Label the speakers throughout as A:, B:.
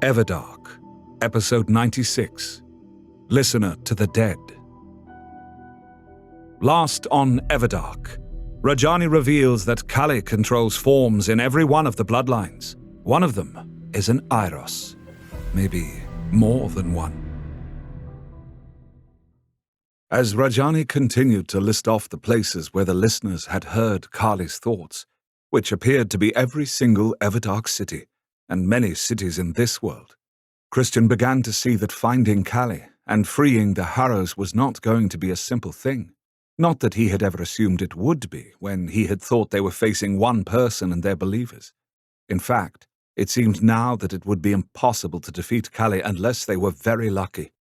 A: Everdark, Episode 96, Listener to the Dead. Last on Everdark, Rajani reveals that Kali controls forms in every one of the bloodlines. One of them is an Eiros, maybe more than one. As Rajani continued to list off the places where the listeners had heard Kali's thoughts, which appeared to be every single Everdark city, and many cities in this world, Christian began to see that finding Kali and freeing the Harrows was not going to be a simple thing. Not that he had ever assumed it would be when he had thought they were facing one person and their believers. In fact, it seemed now that it would be impossible to defeat Kali unless they were very lucky.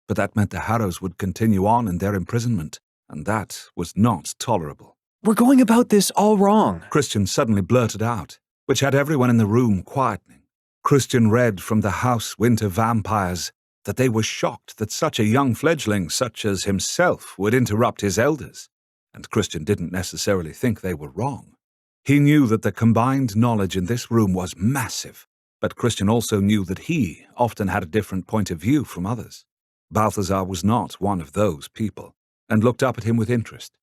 A: But that meant the Harrows would continue on in their imprisonment, and that was not tolerable.
B: "We're going about this all wrong,"
A: Christian suddenly blurted out, which had everyone in the room quietening. Christian read from the House Winter Vampires that they were shocked that such a young fledgling such as himself would interrupt his elders, and Christian didn't necessarily think they were wrong. He knew that the combined knowledge in this room was massive, but Christian also knew that he often had a different point of view from others. Balthazar was not one of those people, and looked up at him with interest.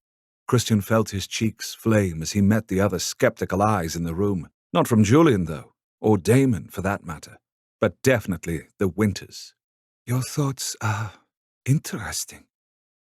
A: Christian felt his cheeks flame as he met the other skeptical eyes in the room, not from Julian, though, or Damon for that matter, but definitely the Winters. "Your thoughts are interesting,"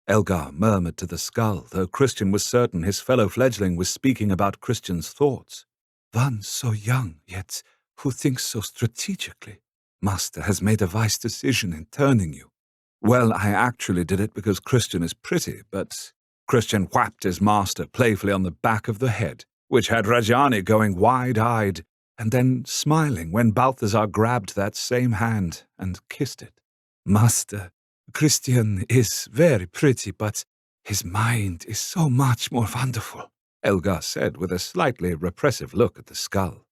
A: Elgar murmured to the skull, though Christian was certain his fellow fledgling was speaking about Christian's thoughts. "One so young, yet who thinks so strategically. Master has made a wise decision in turning you." "Well, I actually did it because Christian is pretty, but..." Christian whapped his master playfully on the back of the head, which had Rajani going wide-eyed, and then smiling when Balthazar grabbed that same hand and kissed it. "Master, Christian is very pretty, but his mind is so much more wonderful," Elgar said with a slightly repressive look at the skull.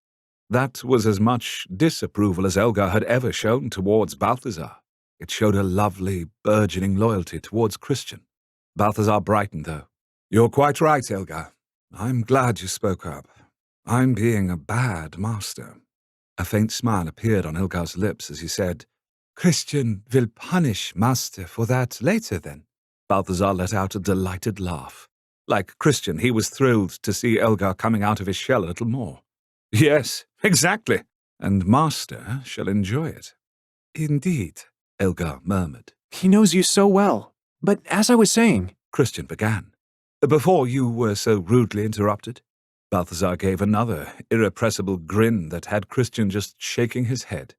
A: That was as much disapproval as Elgar had ever shown towards Balthazar. It showed a lovely, burgeoning loyalty towards Christian. Balthazar brightened, though. "You're quite right, Elgar. I'm glad you spoke up. I'm being a bad master." A faint smile appeared on Elgar's lips as he said, "Christian will punish Master for that later, then." Balthazar let out a delighted laugh. Like Christian, he was thrilled to see Elgar coming out of his shell a little more. "Yes, exactly, and Master shall enjoy it." "Indeed," Elgar murmured.
B: "He knows you so well. But as I was saying,"
A: Christian began. "Before you were so rudely interrupted?" Balthazar gave another irrepressible grin that had Christian just shaking his head.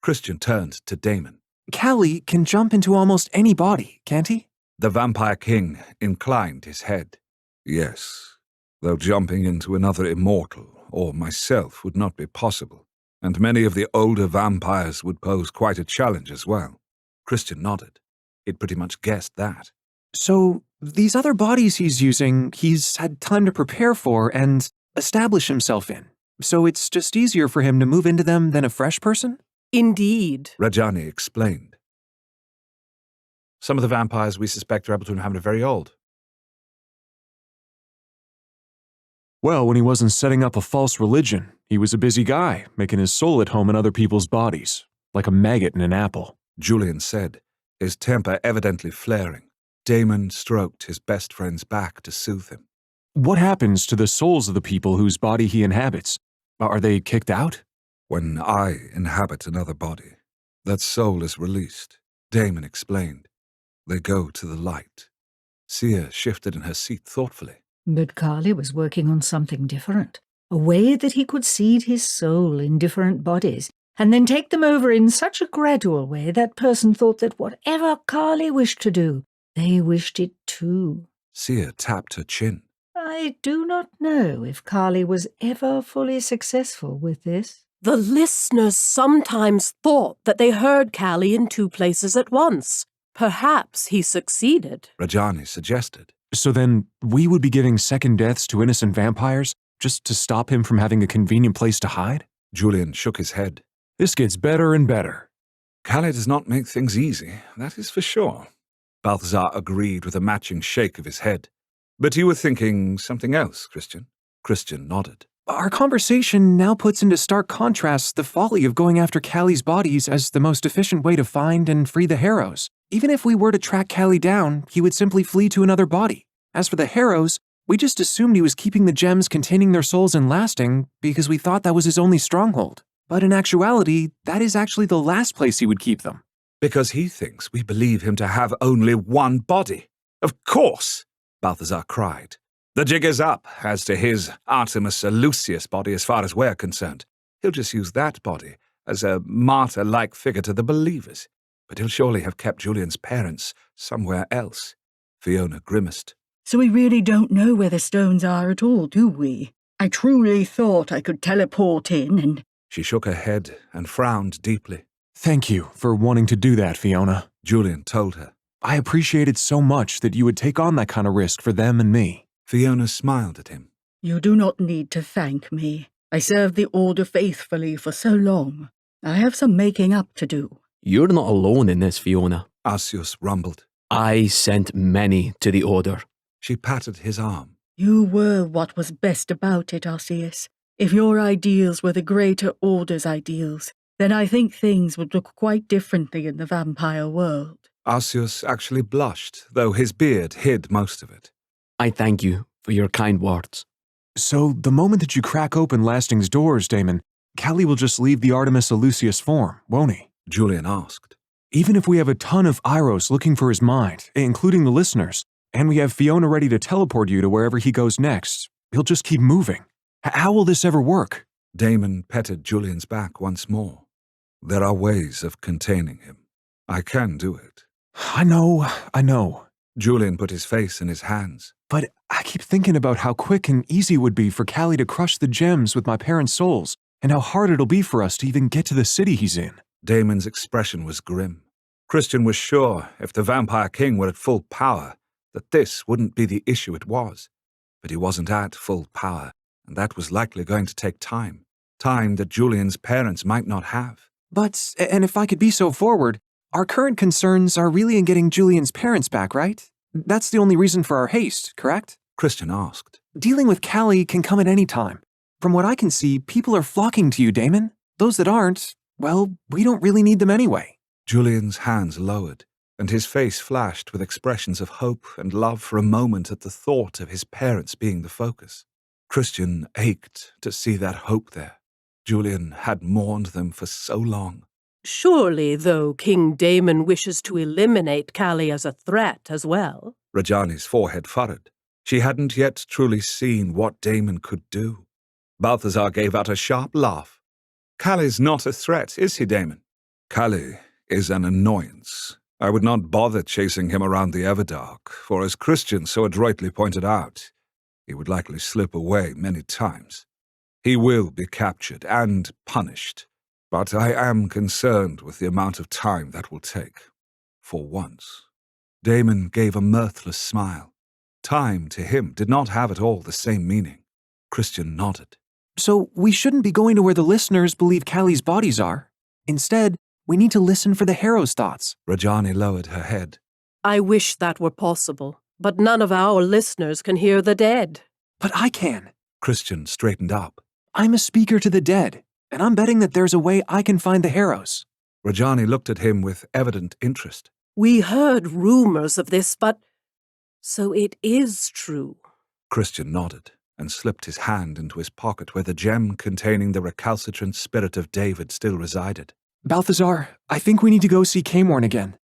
A: Christian turned to Damon.
B: "Kali can jump into almost any body, can't he?"
A: The Vampire King inclined his head. "Yes, though jumping into another immortal, or myself, would not be possible, and many of the older vampires would pose quite a challenge as well." Christian nodded. He'd pretty much guessed that.
B: "So, these other bodies he's using, he's had time to prepare for and establish himself in. So it's just easier for him to move into them than a fresh person?"
C: "Indeed,"
A: Rajani explained. "Some of the vampires we suspect are able to inhabit very old."
B: "Well, when he wasn't setting up a false religion, he was a busy guy, making his soul at home in other people's bodies, like a maggot in an apple,"
A: Julian said, his temper evidently flaring. Damon stroked his best friend's back to soothe him.
B: "What happens to the souls of the people whose body he inhabits? Are they kicked out?"
A: "When I inhabit another body, that soul is released," Damon explained. "They go to the light." Sia shifted in her seat thoughtfully.
D: But Kali was working on something different, a way that he could seed his soul in different bodies, and then take them over in such a gradual way that person thought that whatever Kali wished to do, they wished it too.
A: Sia tapped her chin.
D: I do not know if Kali was ever fully successful with this.
C: "The listeners sometimes thought that they heard Kali in two places at once. Perhaps he succeeded,"
A: Rajani suggested.
B: "So then, we would be giving second deaths to innocent vampires just to stop him from having a convenient place to hide?"
A: Julian shook his head.
B: "This gets better and better."
A: "Kali does not make things easy, that is for sure." Balthazar agreed with a matching shake of his head. "But you were thinking something else, Christian?" Christian nodded.
B: Our conversation now puts into stark contrast the folly of going after Callie's bodies as the most efficient way to find and free the Harrows. Even if we were to track Callie down, he would simply flee to another body. As for the Harrows, we just assumed he was keeping the gems containing their souls in lasting because we thought that was his only stronghold. But in actuality, that is actually the last place he would keep them.
A: Because he thinks we believe him to have only one body. Of course, Balthazar cried. The jig is up as to his Artemis Lucius body as far as we're concerned. He'll just use that body as a martyr-like figure to the believers. But he'll surely have kept Julian's parents somewhere else. Fiona grimaced.
E: So we really don't know where the stones are at all, do we? I truly thought I could teleport in and...
A: She shook her head and frowned deeply.
B: Thank you for wanting to do that, Fiona,
A: Julian told her.
B: I appreciate it so much that you would take on that kind of risk for them and me.
A: Fiona smiled at him.
E: You do not need to thank me. I served the Order faithfully for so long. I have some making up to do.
F: You're not alone in this, Fiona.
A: Arceus rumbled.
F: I sent many to the Order.
A: She patted his arm.
E: You were what was best about it, Arceus. If your ideals were the greater Order's ideals, then I think things would look quite differently in the vampire world.
A: Arceus actually blushed, though his beard hid most of it.
F: I thank you for your kind words.
B: So, the moment that you crack open Lasting's doors, Damon, Callie will just leave the Artemis Lucius form, won't he?
A: Julian asked.
B: Even if we have a ton of Iros looking for his mind, including the listeners, and we have Fiona ready to teleport you to wherever he goes next, he'll just keep moving. How will this ever work?
A: Damon petted Julian's back once more. There are ways of containing him. I can do it.
B: I know.
A: Julian put his face in his hands.
B: But I keep thinking about how quick and easy it would be for Callie to crush the gems with my parents' souls, and how hard it'll be for us to even get to the city he's in.
A: Damon's expression was grim. Christian was sure, if the Vampire King were at full power, that this wouldn't be the issue it was. But he wasn't at full power, and that was likely going to take time. Time that Julian's parents might not have.
B: But, and if I could be so forward, our current concerns are really in getting Julian's parents back, right? That's the only reason for our haste, correct?
A: Christian asked.
B: Dealing with Callie can come at any time. From what I can see, people are flocking to you, Damon. Those that aren't, well, we don't really need them anyway.
A: Julian's hands lowered, and his face flashed with expressions of hope and love for a moment at the thought of his parents being the focus. Christian ached to see that hope there. Julian had mourned them for so long.
C: Surely, though, King Damon wishes to eliminate Callie as a threat as well.
A: Rajani's forehead furrowed. She hadn't yet truly seen what Damon could do. Balthazar gave out a sharp laugh. Callie's not a threat, is he, Damon? Callie is an annoyance. I would not bother chasing him around the Everdark, for as Christian so adroitly pointed out, he would likely slip away many times. He will be captured and punished. But I am concerned with the amount of time that will take. For once. Damon gave a mirthless smile. Time to him did not have at all the same meaning. Christian nodded.
B: So we shouldn't be going to where the listeners believe Callie's bodies are. Instead, we need to listen for the Harrow's thoughts.
A: Rajani lowered her head.
C: I wish that were possible, but none of our listeners can hear the dead.
B: But I can.
A: Christian straightened up.
B: I'm a speaker to the dead, and I'm betting that there's a way I can find the Harrows.
A: Rajani looked at him with evident interest.
C: We heard rumors of this, but... so it is true.
A: Christian nodded and slipped his hand into his pocket where the gem containing the recalcitrant spirit of David still resided.
B: Balthazar, I think we need to go see Caemorn again.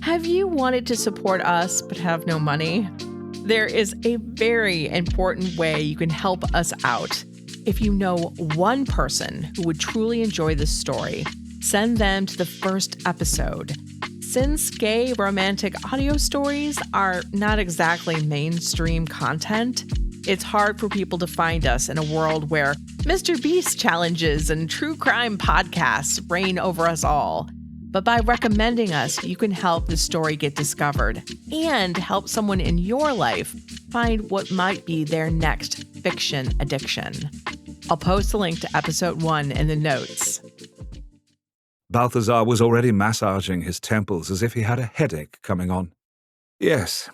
G: Have you wanted to support us but have no money? There is a very important way you can help us out. If you know one person who would truly enjoy this story, send them to the first episode. Since gay romantic audio stories are not exactly mainstream content, it's hard for people to find us in a world where Mr. Beast challenges and true crime podcasts reign over us all. But by recommending us, you can help the story get discovered and help someone in your life find what might be their next fiction addiction. I'll post a link to episode 1 in the notes.
A: Balthazar was already massaging his temples as if he had a headache coming on. Yes,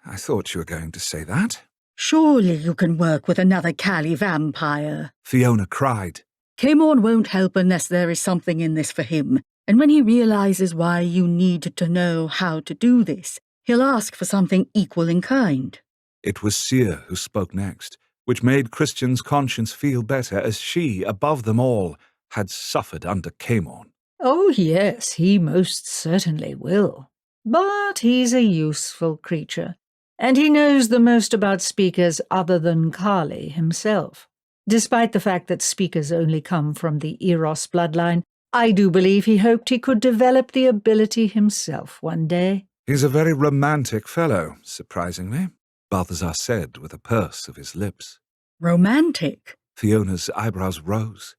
A: I thought you were going to say that.
E: Surely you can work with another Callie vampire.
A: Fiona cried.
E: Caemorn won't help unless there is something in this for him, and when he realizes why you need to know how to do this, he'll ask for something equal in kind.
A: It was Seer who spoke next, which made Christian's conscience feel better as she, above them all, had suffered under Caemorn.
D: Oh, yes, he most certainly will. But he's a useful creature, and he knows the most about speakers other than Carly himself. Despite the fact that speakers only come from the Eros bloodline, I do believe he hoped he could develop the ability himself one day.
A: He's a very romantic fellow, surprisingly, Balthazar said with a purse of his lips.
E: Romantic?
A: Fiona's eyebrows rose.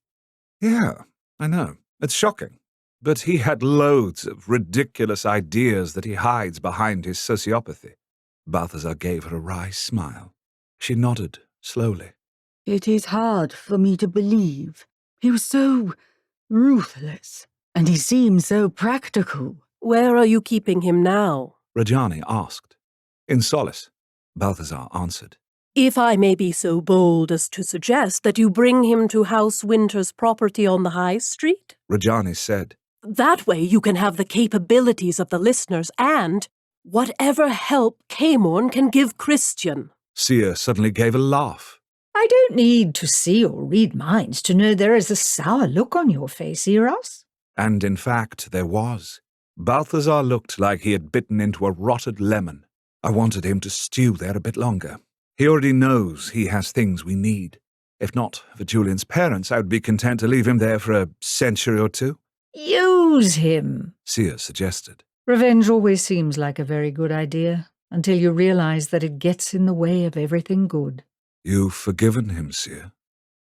A: Yeah, I know. It's shocking. But he had loads of ridiculous ideas that he hides behind his sociopathy. Balthazar gave her a wry smile. She nodded slowly.
E: It is hard for me to believe. He was so ruthless, and he seemed so practical.
C: Where are you keeping him now?
A: Rajani asked. In Solace, Balthazar answered.
C: If I may be so bold as to suggest that you bring him to House Winter's property on the High Street?
A: Rajani said.
C: That way you can have the capabilities of the listeners and whatever help Caemorn can give Christian.
A: Seer suddenly gave a laugh.
D: I don't need to see or read minds to know there is a sour look on your face, Eros.
A: And in fact, there was. Balthazar looked like he had bitten into a rotted lemon. I wanted him to stew there a bit longer. He already knows he has things we need. If not for Julian's parents, I would be content to leave him there for a century or two.
D: Use him,
A: Seer suggested.
D: Revenge always seems like a very good idea, until you realize that it gets in the way of everything good.
A: You've forgiven him, Seer?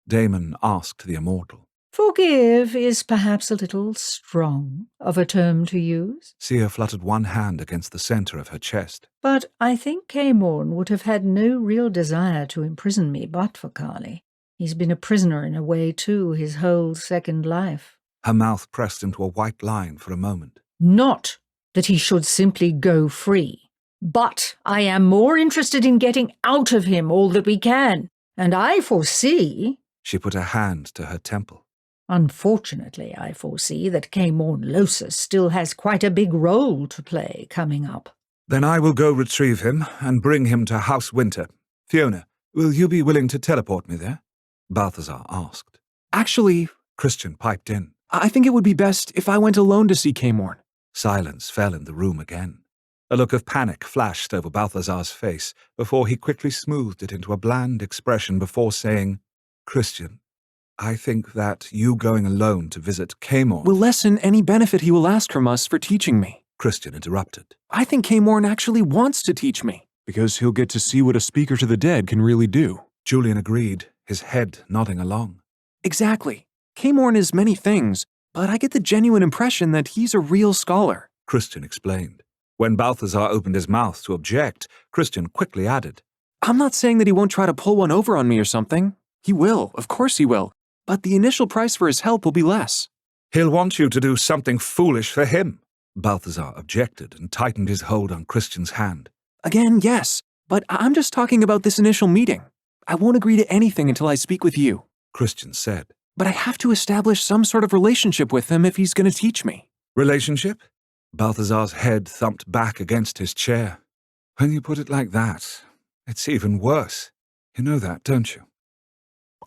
A: Damon asked the immortal.
D: Forgive is perhaps a little strong of a term to use.
A: Seer fluttered one hand against the center of her chest.
D: But I think Caemorn would have had no real desire to imprison me but for Carly. He's been a prisoner in a way, too, his whole second life.
A: Her mouth pressed into a white line for a moment.
D: Not that he should simply go free, but I am more interested in getting out of him all that we can, and I foresee—
A: She put her hand to her temple.
D: Unfortunately, I foresee that Caemorn Losus still has quite a big role to play coming up.
A: Then I will go retrieve him and bring him to House Winter. Fiona, will you be willing to teleport me there? Balthazar asked.
B: Actually,
A: Christian piped in.
B: I think it would be best if I went alone to see Caemorn.
A: Silence fell in the room again. A look of panic flashed over Balthazar's face before he quickly smoothed it into a bland expression before saying, Christian, I think that you going alone to visit Caemorn
B: will lessen any benefit he will ask from us for teaching me.
A: Christian interrupted.
B: I think Caemorn actually wants to teach me. Because he'll get to see what a speaker to the dead can really do.
A: Julian agreed, his head nodding along.
B: Exactly. Caemorn is many things, but I get the genuine impression that he's a real scholar.
A: Christian explained. When Balthazar opened his mouth to object, Christian quickly added.
B: I'm not saying that he won't try to pull one over on me or something. He will, of course he will. But the initial price for his help will be less.
A: He'll want you to do something foolish for him. Balthazar objected and tightened his hold on Christian's hand.
B: Again, yes, but I'm just talking about this initial meeting. I won't agree to anything until I speak with you.
A: Christian said.
B: But I have to establish some sort of relationship with him if he's going to teach me.
A: Relationship? Balthazar's head thumped back against his chair. When you put it like that, it's even worse. You know that, don't you?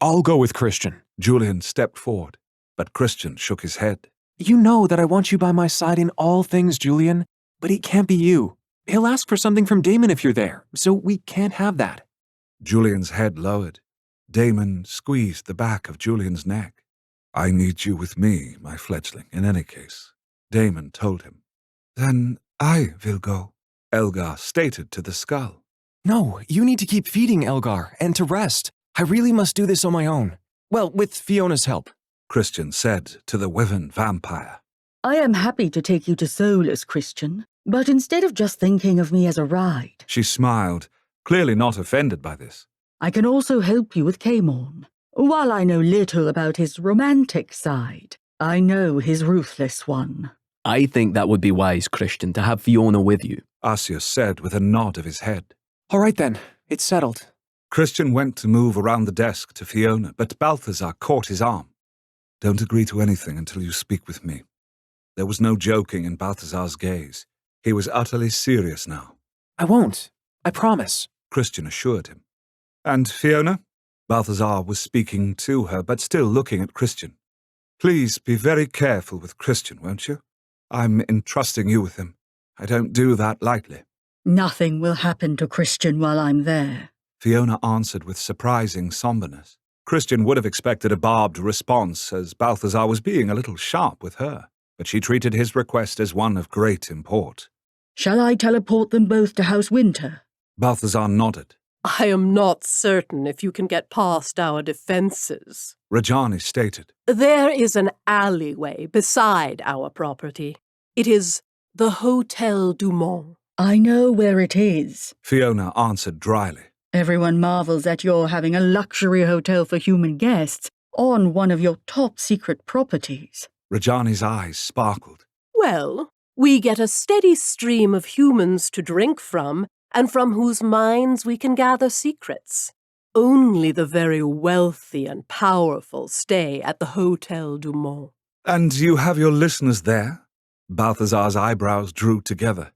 B: I'll go with Christian.
A: Julian stepped forward, but Christian shook his head.
B: You know that I want you by my side in all things, Julian, but it can't be you. He'll ask for something from Damon if you're there, so we can't have that.
A: Julian's head lowered. Damon squeezed the back of Julian's neck. I need you with me, my fledgling, in any case, Damon told him. Then I will go, Elgar stated to the skull.
B: No, you need to keep feeding, Elgar, and to rest. I really must do this on my own. Well, with Fiona's help,
A: Christian said to the Wyvern vampire.
E: I am happy to take you to Solus, Christian, but instead of just thinking of me as a ride,
A: She smiled, clearly not offended by this.
E: I can also help you with Caemorn. While I know little about his romantic side, I know his ruthless one.
F: I think that would be wise, Christian, to have Fiona with you.
A: Arceus said with a nod of his head.
B: All right then, it's settled.
A: Christian went to move around the desk to Fiona, but Balthazar caught his arm. "Don't agree to anything until you speak with me." There was no joking in Balthazar's gaze. He was utterly serious now.
B: I won't. I promise.
A: Christian assured him. "And Fiona?" Balthazar was speaking to her, but still looking at Christian. "Please be very careful with Christian, won't you? I'm entrusting you with him. I don't do that lightly."
E: Nothing will happen to Christian while I'm there.
A: Fiona answered with surprising somberness. Christian would have expected a barbed response, as Balthazar was being a little sharp with her, but she treated his request as one of great import.
E: Shall I teleport them both to House Winter?
A: Balthazar nodded.
C: I am not certain if you can get past our defenses.
A: Rajani stated.
C: There is an alleyway beside our property. It is the Hotel Dumont.
E: I know where it is.
A: Fiona answered dryly.
E: Everyone marvels at your having a luxury hotel for human guests on one of your top secret properties.
A: Rajani's eyes sparkled.
C: Well, we get a steady stream of humans to drink from, and from whose minds we can gather secrets. Only the very wealthy and powerful stay at the Hotel Dumont.
A: And you have your listeners there? Balthazar's eyebrows drew together.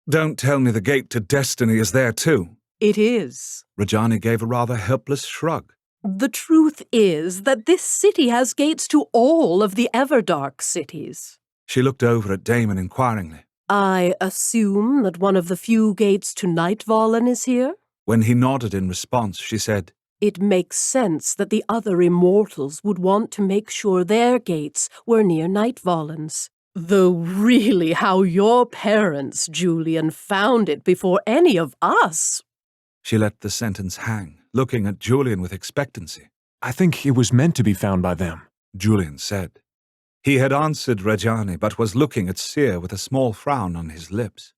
A: Don't tell me the gate to destiny is there too.
C: It is.
A: Rajani gave a rather helpless shrug.
C: The truth is that this city has gates to all of the Everdark cities.
A: She looked over at Damon inquiringly.
C: I assume that one of the few gates to Nightvallen is here?
A: When he nodded in response, she said,
C: It makes sense that the other immortals would want to make sure their gates were near Nightvallen's. Though really how your parents, Julian, found it before any of us.
A: She let the sentence hang, looking at Julian with expectancy.
B: I think it was meant to be found by them,
A: Julian said. He had answered Rajani, but was looking at Seer with a small frown on his lips.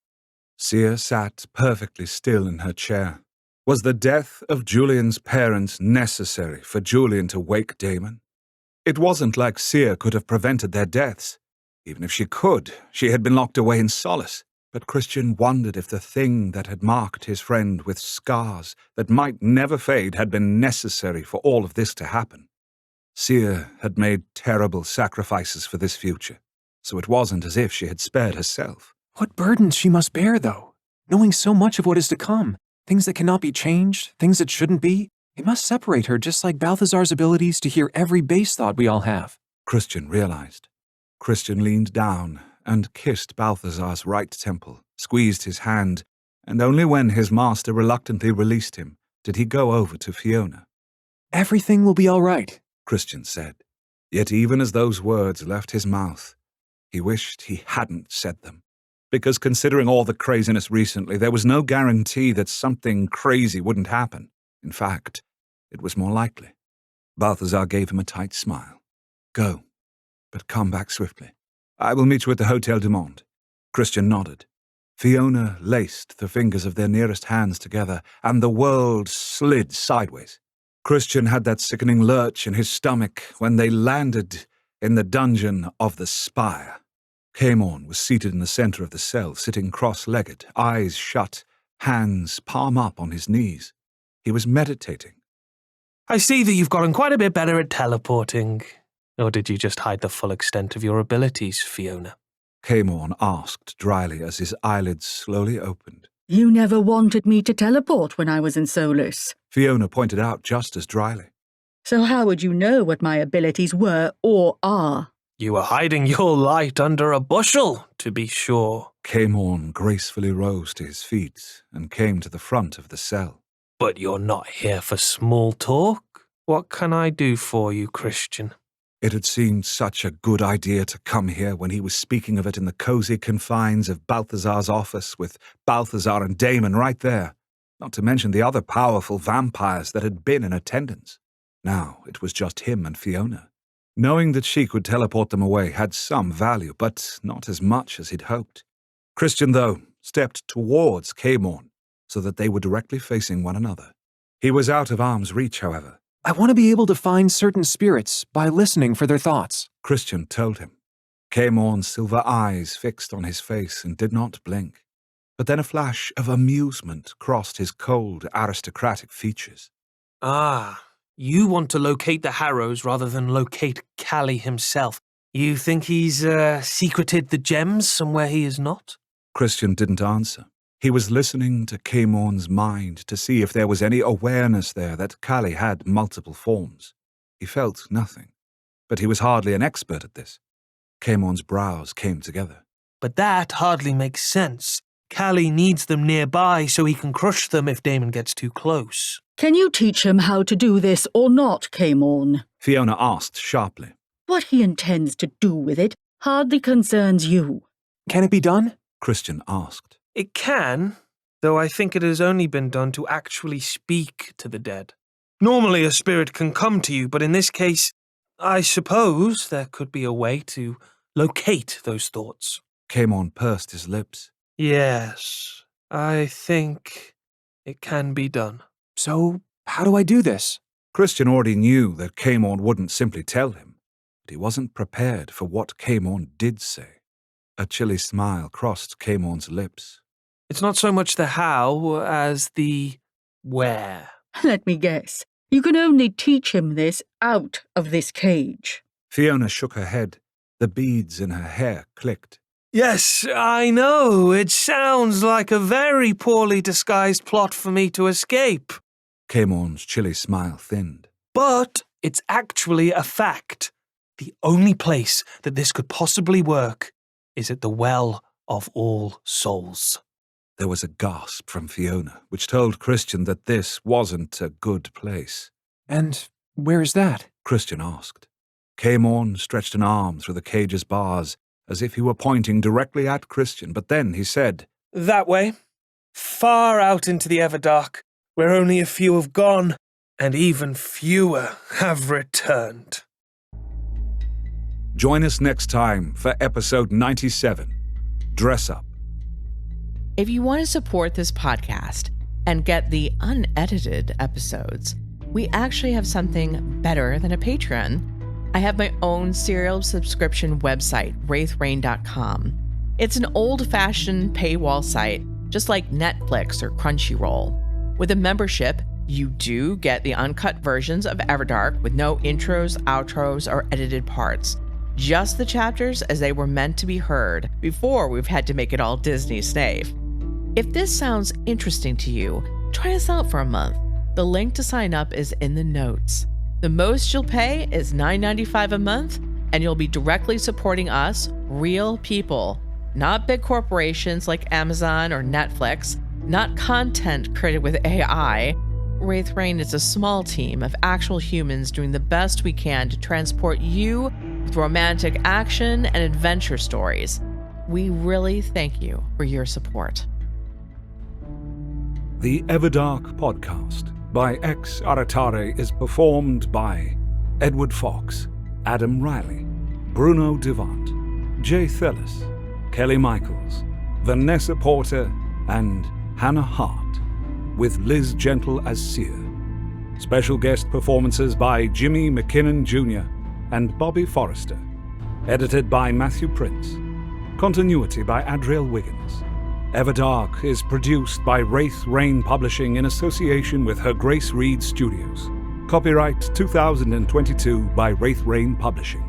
A: Seer sat perfectly still in her chair. Was the death of Julian's parents necessary for Julian to wake Damon? It wasn't like Seer could have prevented their deaths. Even if she could, she had been locked away in solace. But Christian wondered if the thing that had marked his friend with scars that might never fade had been necessary for all of this to happen. Seer had made terrible sacrifices for this future, so it wasn't as if she had spared herself.
B: What burdens she must bear, though. Knowing so much of what is to come, things that cannot be changed, things that shouldn't be, it must separate her just like Balthazar's abilities to hear every base thought we all have.
A: Christian realized. Christian leaned down and kissed Balthazar's right temple, squeezed his hand, and only when his master reluctantly released him did he go over to Fiona.
B: Everything will be all right,
A: Christian said. Yet even as those words left his mouth, he wished he hadn't said them. Because considering all the craziness recently, there was no guarantee that something crazy wouldn't happen. In fact, it was more likely. Balthazar gave him a tight smile. Go, but come back swiftly. I will meet you at the Hotel Dumont. Christian nodded. Fiona laced the fingers of their nearest hands together, and the world slid sideways. Christian had that sickening lurch in his stomach when they landed in the dungeon of the Spire. Caemorn was seated in the center of the cell, sitting cross-legged, eyes shut, hands palm up on his knees. He was meditating.
H: I see that you've gotten quite a bit better at teleporting. Or did you just hide the full extent of your abilities, Fiona?
A: Caemorn asked dryly as his eyelids slowly opened.
E: You never wanted me to teleport when I was in Solus.
A: Fiona pointed out just as dryly.
E: So how would you know what my abilities were or are?
H: You were hiding your light under a bushel, to be sure.
A: Caemorn gracefully rose to his feet and came to the front of the cell.
H: But you're not here for small talk. What can I do for you, Christian?
A: It had seemed such a good idea to come here when he was speaking of it in the cozy confines of Balthazar's office with Balthazar and Damon right there, not to mention the other powerful vampires that had been in attendance. Now it was just him and Fiona. Knowing that she could teleport them away had some value, but not as much as he'd hoped. Christian, though, stepped towards Caemorn so that they were directly facing one another. He was out of arm's reach, however.
B: I want to be able to find certain spirits by listening for their thoughts,
A: Christian told him. Caemorn's silver eyes fixed on his face and did not blink. But then a flash of amusement crossed his cold, aristocratic features.
H: Ah, you want to locate the Harrows rather than locate Callie himself. You think he's secreted the gems somewhere he is not?
A: Christian didn't answer. He was listening to Caemorn's mind to see if there was any awareness there that Callie had multiple forms. He felt nothing, but he was hardly an expert at this. Caemorn's brows came together.
H: But that hardly makes sense. Callie needs them nearby so he can crush them if Damon gets too close.
E: Can you teach him how to do this or not, Caemorn?
A: Fiona asked sharply.
E: What he intends to do with it hardly concerns you.
B: Can it be done?
A: Christian asked.
H: It can, though I think it has only been done to actually speak to the dead. Normally a spirit can come to you, but in this case, I suppose there could be a way to locate those thoughts.
A: Caemorn pursed his lips.
H: Yes, I think it can be done.
B: So, how do I do this?
A: Christian already knew that Caemorn wouldn't simply tell him, but he wasn't prepared for what Caemorn did say. A chilly smile crossed Caemorn's lips.
H: It's not so much the how as the where.
E: Let me guess. You can only teach him this out of this cage.
A: Fiona shook her head. The beads in her hair clicked.
H: Yes, I know. It sounds like a very poorly disguised plot for me to escape.
A: Caemorn's chilly smile thinned.
H: But it's actually a fact. The only place that this could possibly work is at the Well of All Souls.
A: There was a gasp from Fiona, which told Christian that this wasn't a good place.
B: And where is that?
A: Christian asked. Caemorn stretched an arm through the cage's bars, as if he were pointing directly at Christian, but then he said,
H: That way. Far out into the Everdark, where only a few have gone, and even fewer have returned.
A: Join us next time for episode 97, Dress Up.
G: If you want to support this podcast and get the unedited episodes, we actually have something better than a Patreon. I have my own serial subscription website, wraithrain.com. It's an old-fashioned paywall site, just like Netflix or Crunchyroll. With a membership, you do get the uncut versions of Everdark with no intros, outros, or edited parts. Just the chapters as they were meant to be heard before we've had to make it all Disney safe. If this sounds interesting to you, try us out for a month. The link to sign up is in the notes. The most you'll pay is $9.95 a month, and you'll be directly supporting us, real people, not big corporations like Amazon or Netflix, not content created with AI. Wraith Rain is a small team of actual humans doing the best we can to transport you with romantic action and adventure stories. We really thank you for your support.
A: The Everdark Podcast by Ex Aratare is performed by Edward Fox, Adam Riley, Bruno Devant, Jay Thillis, Kelly Michaels, Vanessa Porter, and Hannah Hart, with Liz Gentle as Seer. Special guest performances by Jimmy McKinnon Jr. and Bobby Forrester. Edited by Matthew Prince. Continuity by Adriel Wiggins. Everdark is produced by Wraith Rain Publishing in association with Her Grace Reed Studios. Copyright 2022 by Wraith Rain Publishing.